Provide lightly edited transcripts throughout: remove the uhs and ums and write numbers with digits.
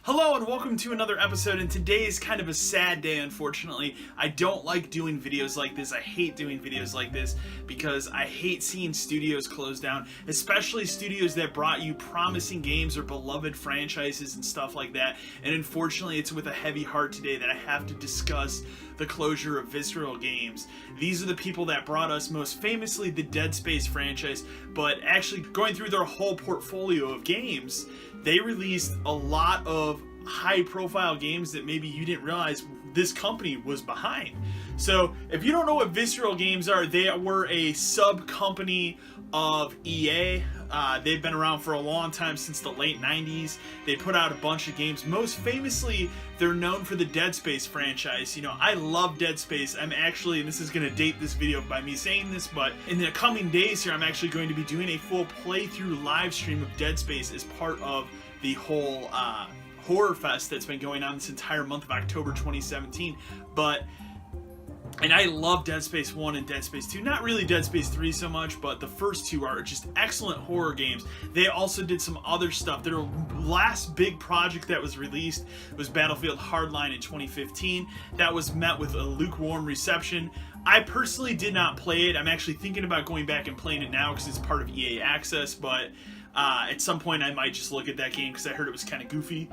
Hello and welcome to another episode, and today is kind of a sad day, unfortunately. I don't like doing videos like this. I hate doing videos like this because I hate seeing studios close down, especially studios that brought you promising games or beloved franchises and stuff like that. And unfortunately, it's with a heavy heart today that I have to discuss the closure of Visceral Games. These are the people that brought us most famously the Dead Space franchise, but actually going through their whole portfolio of games, they released a lot of high-profile games that maybe you didn't realize this company was behind. So, if you don't know what Visceral Games are, they were a sub-company of EA. They've been around for a long time, since the late 90s. They put out a bunch of games. Most famously, they're known for the Dead Space franchise. You know, I love Dead Space. I'm actually, and this is going to date this video by me saying this, but in the coming days here, I'm actually going to be doing a full playthrough live stream of Dead Space as part of the whole horror fest that's been going on this entire month of October 2017. And I love Dead Space 1 and Dead Space 2. Not really Dead Space 3 so much, but the first two are just excellent horror games. They also did some other stuff. Their last big project that was released was Battlefield Hardline in 2015. That was met with a lukewarm reception. I personally did not play it. I'm actually thinking about going back and playing it now because it's part of EA Access, but at some point I might just look at that game because I heard it was kind of goofy.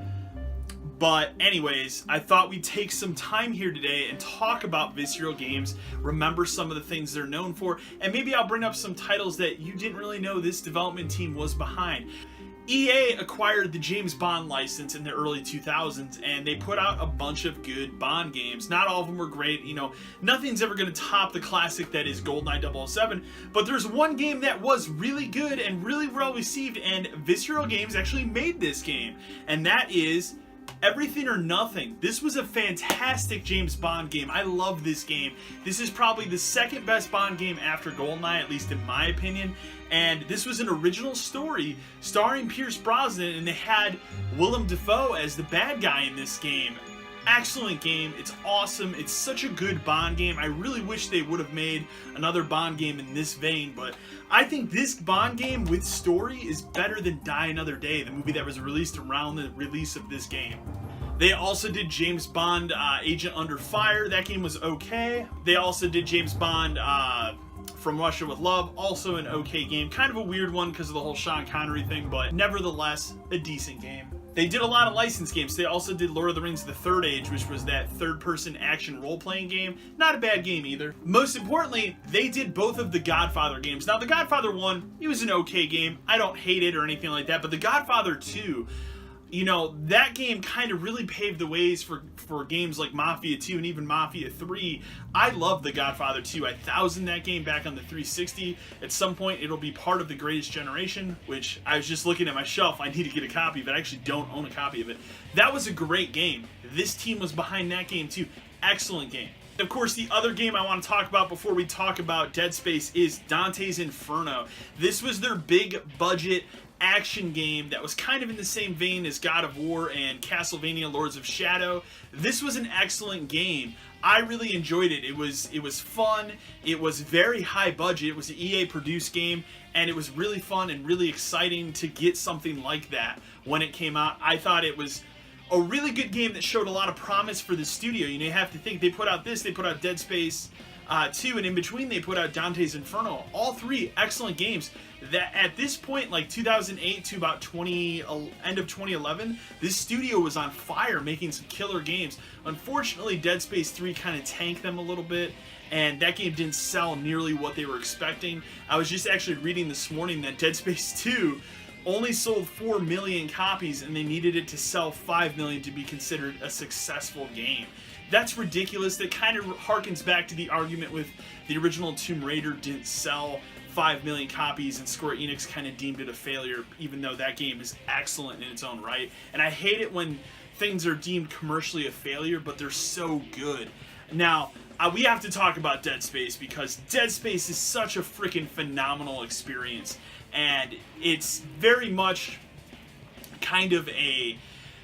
But anyways, I thought we'd take some time here today and talk about Visceral Games, remember some of the things they're known for, and maybe I'll bring up some titles that you didn't really know this development team was behind. EA acquired the James Bond license in the early 2000s, and they put out a bunch of good Bond games. Not all of them were great, you know, nothing's ever going to top the classic that is GolDENEye 007, but there's one game that was really good and really well received, and Visceral Games actually made this game, and that is Everything or Nothing. This was a fantastic James Bond game. I love this game. This is probably the second best Bond game after GolDENEye, at least in my opinion. And this was an original story starring Pierce Brosnan, and they had Willem Dafoe as the bad guy in this game. Excellent game. It's awesome. It's such a good Bond game. I really wish they would have made another Bond game in this vein, but I think this Bond game with story is better than Die Another Day, the movie that was released around the release of this game. They also did James Bond Agent Under Fire. That game was okay. They also did James Bond From Russia with Love, also an okay game. Kind of a weird one because of the whole Sean Connery thing, but nevertheless, a decent game. They did a lot of licensed games. They also did Lord of the Rings: The Third Age, which was that third-person action role-playing game. Not a bad game either. Most importantly, they did both of the Godfather games. Now, the Godfather 1, it was an okay game. I don't hate it or anything like that, but the Godfather 2, you know, that game kind of really paved the ways for games like Mafia 2 and even Mafia 3. I love The Godfather 2. I thousand that game back on the 360. At some point, it'll be part of the Greatest Generation, which I was just looking at my shelf. I need to get a copy of it. I actually don't own a copy of it. That was a great game. This team was behind that game too. Excellent game. Of course, the other game I want to talk about before we talk about Dead Space is Dante's Inferno. This was their big budget action game that was kind of in the same vein as God of War and Castlevania Lords of Shadow. This was an excellent game. I really enjoyed it. It was fun. It was very high budget. It was an EA produced game, and it was really fun and really exciting to get something like that when it came out. I thought it was a really good game that showed a lot of promise for the studio. You know, you have to think they put out this, they put out Dead Space 2, and in between they put out Dante's Inferno. All three excellent games that at this point, like 2008 to about end of 2011, this studio was on fire making some killer games. Unfortunately, Dead Space 3 kind of tanked them a little bit, and that game didn't sell nearly what they were expecting. I was just actually reading this morning that Dead Space 2 only sold 4 million copies, and they needed it to sell 5 million to be considered a successful game. That's ridiculous. That kind of harkens back to the argument with the original Tomb Raider didn't sell 5 million copies and Square Enix kind of deemed it a failure, even though that game is excellent in its own right. And I hate it when things are deemed commercially a failure, but they're so good. Now, we have to talk about Dead Space because Dead Space is such a freaking phenomenal experience. And it's very much kind of a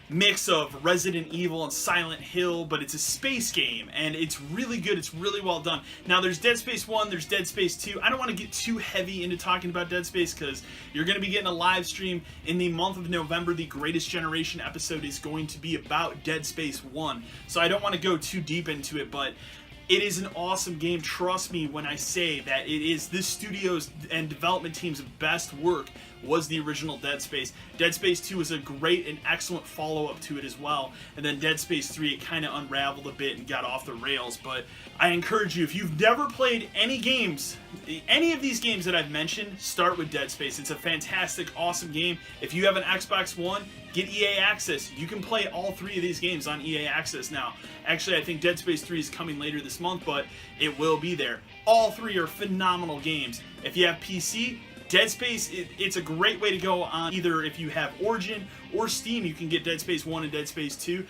mix of Resident Evil and Silent Hill, but it's a space game, and it's really good. It's really well done. Now, there's Dead Space 1, there's Dead Space 2. I don't want to get too heavy into talking about Dead Space because you're going to be getting a live stream in the month of November. The Greatest Generation episode is going to be about Dead Space 1, so I don't want to go too deep into it, but it is an awesome game. Trust me when I say that it is this studio's and development team's best work was the original Dead Space. Dead Space 2 was a great and excellent follow-up to it as well. And then Dead Space 3, it kind of unraveled a bit and got off the rails. But I encourage you, if you've never played any games, any of these games that I've mentioned, start with Dead Space. It's a fantastic, awesome game. If you have an Xbox One, get EA Access. You can play all 3 of these games on EA Access now. Actually, I think Dead Space 3 is coming later this month, but it will be there. All 3 are phenomenal games. If you have PC, Dead Space, it's a great way to go on either if you have Origin or Steam. You can get Dead Space 1 and Dead Space 2.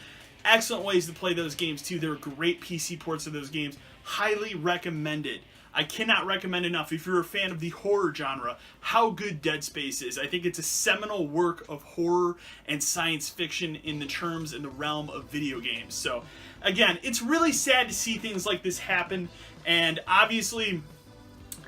Excellent ways to play those games too. They're great PC ports of those games. Highly recommended. I cannot recommend enough, if you're a fan of the horror genre, how good Dead Space is. I think it's a seminal work of horror and science fiction in the terms and the realm of video games. So, again, it's really sad to see things like this happen, and obviously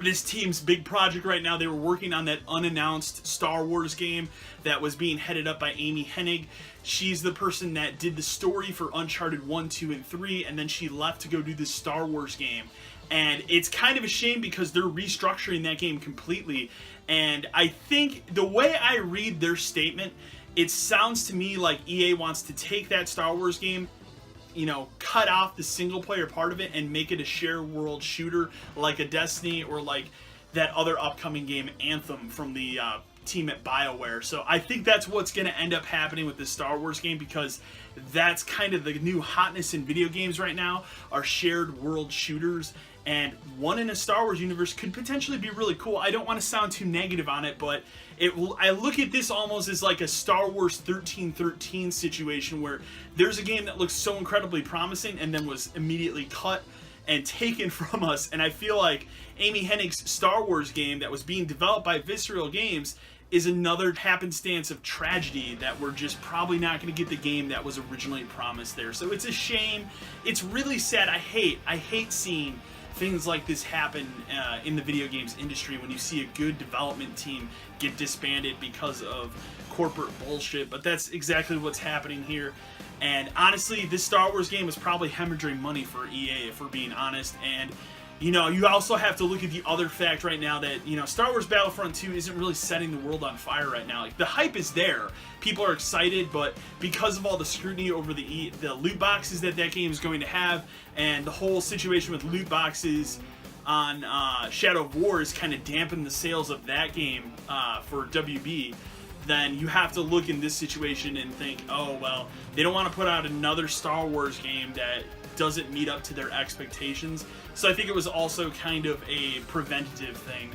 this team's big project right now, they were working on that unannounced Star Wars game that was being headed up by Amy Hennig. She's the person that did the story for Uncharted 1, 2, and 3, and then she left to go do this Star Wars game. And it's kind of a shame because they're restructuring that game completely. And I think the way I read their statement, it sounds to me like EA wants to take that Star Wars game, you know, cut off the single player part of it and make it a share world shooter like a Destiny or like that other upcoming game, Anthem, from the team at BioWare. So I think that's what's going to end up happening with this Star Wars game, because that's kind of the new hotness in video games right now, are shared world shooters. And one in a Star Wars universe could potentially be really cool. I don't want to sound too negative on it, but I look at this almost as like a Star Wars 1313 situation where there's a game that looks so incredibly promising and then was immediately cut and taken from us. And I feel like Amy Hennig's Star Wars game that was being developed by Visceral Games is another happenstance of tragedy that we're just probably not going to get the game that was originally promised there. So it's a shame. It's really sad. I hate seeing things like this happen in the video games industry, when you see a good development team get disbanded because of corporate bullshit. But that's exactly what's happening here. And honestly, this Star Wars game was probably hemorrhaging money for EA, if we're being honest. And you know, you also have to look at the other fact right now that, you know, Star Wars Battlefront 2 isn't really setting the world on fire right now. Like, the hype is there. People are excited, but because of all the scrutiny over the loot boxes that game is going to have, and the whole situation with loot boxes on Shadow of War is kind of dampened the sales of that game for WB, then you have to look in this situation and think, oh, well, they don't want to put out another Star Wars game that doesn't meet up to their expectations. So I think it was also kind of a preventative thing,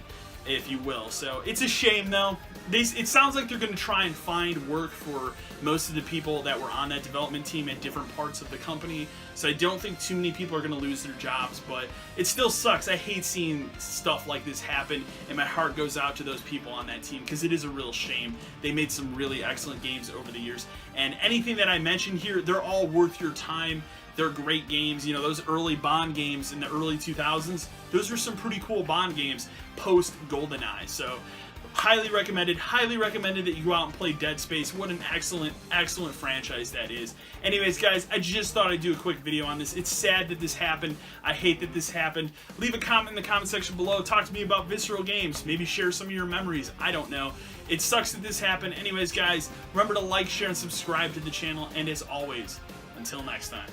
if you will. So it's a shame, though. It sounds like they're going to try and find work for most of the people that were on that development team at different parts of the company. So I don't think too many people are going to lose their jobs, but it still sucks. I hate seeing stuff like this happen, and my heart goes out to those people on that team, because it is a real shame. They made some really excellent games over the years, and anything that I mentioned here, they're all worth your time. They're great games. You know, those early Bond games in the early 2000s, those were some pretty cool Bond games post GoldenEye. So highly recommended that you go out and play Dead Space. What an excellent franchise that is. Anyways, guys, I just thought I'd do a quick video on this. It's sad that this happened. I hate that this happened. Leave a comment in the comment section below. Talk to me about Visceral Games. Maybe share some of your memories. I don't know. It sucks that this happened. Anyways, guys, remember to like, share, and subscribe to the channel. And as always, until next time.